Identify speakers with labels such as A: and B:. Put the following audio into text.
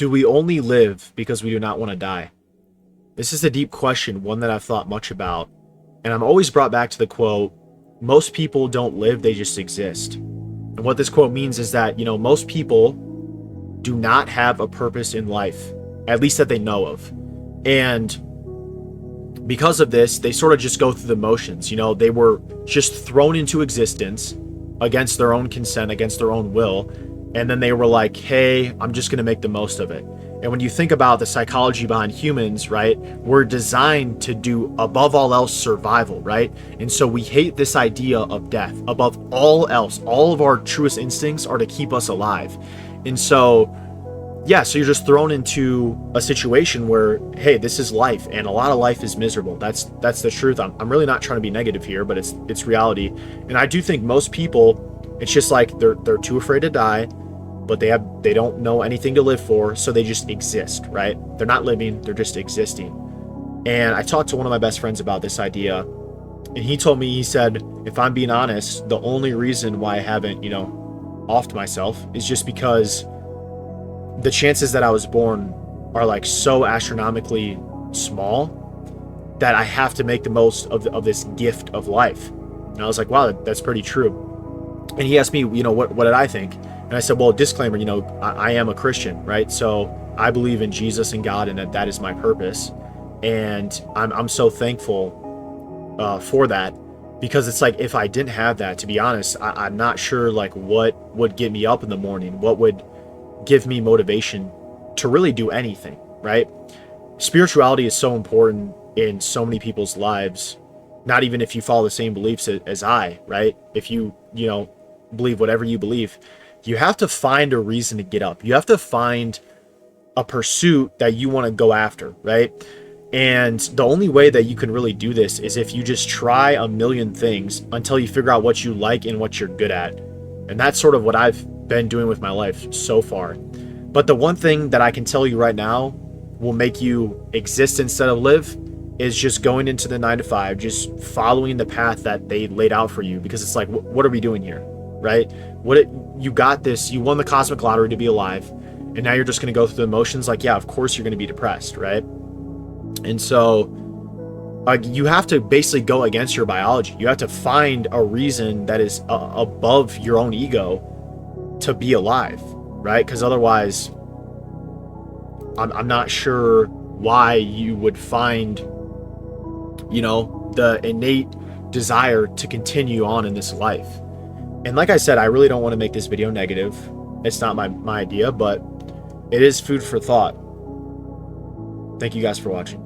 A: Do we only live because we do not want to die? This is a deep question, one that I've thought much about. And I'm always brought back to the quote, most people don't live, they just exist. And what this quote means is that, most people do not have a purpose in life, at least that they know of. And because of this, they sort of just go through the motions. They were just thrown into existence against their own consent, against their own will. And then they were like, hey, I'm just going to make the most of it. And when you think about the psychology behind humans, right, we're designed to do, above all else, survival, right? And so we hate this idea of death. Above all else, all of our truest instincts are to keep us alive. And so, yeah, so you're just thrown into a situation where, hey, this is life, and a lot of life is miserable. That's the truth. I'm really not trying to be negative here, but it's reality. And I do think most people, it's just like they're too afraid to die, but they don't know anything to live for, so they just exist, right? They're not living, they're just existing. And I talked to one of my best friends about this idea, and he told me, he said, if I'm being honest, the only reason why I haven't, offed myself is just because the chances that I was born are like so astronomically small that I have to make the most of this gift of life. And I was like, wow, that's pretty true. And he asked me, what did I think? And I said, well, disclaimer, I am a Christian, right? So I believe in Jesus and God, and that is my purpose. And I'm so thankful for that, because it's like, if I didn't have that, to be honest, I'm not sure like what would get me up in the morning, what would give me motivation to really do anything, right? Spirituality is so important in so many people's lives, not even if you follow the same beliefs as I, right? If you believe whatever you believe, you have to find a reason to get up. You have to find a pursuit that you want to go after, right? And the only way that you can really do this is if you just try a million things until you figure out what you like and what you're good at. And that's sort of what I've been doing with my life so far. But the one thing that I can tell you right now will make you exist instead of live is just going into the 9 to 5, just following the path that they laid out for you. Because it's like, what are we doing here, right? You got this, you won the cosmic lottery to be alive, and now you're just going to go through the motions. Like, yeah, of course you're going to be depressed, right? And so you have to basically go against your biology. You have to find a reason that is above your own ego to be alive, right? Because otherwise, I'm not sure why you would find, the innate desire to continue on in this life. And like I said, I really don't want to make this video negative. It's not my idea, but it is food for thought. Thank you guys for watching.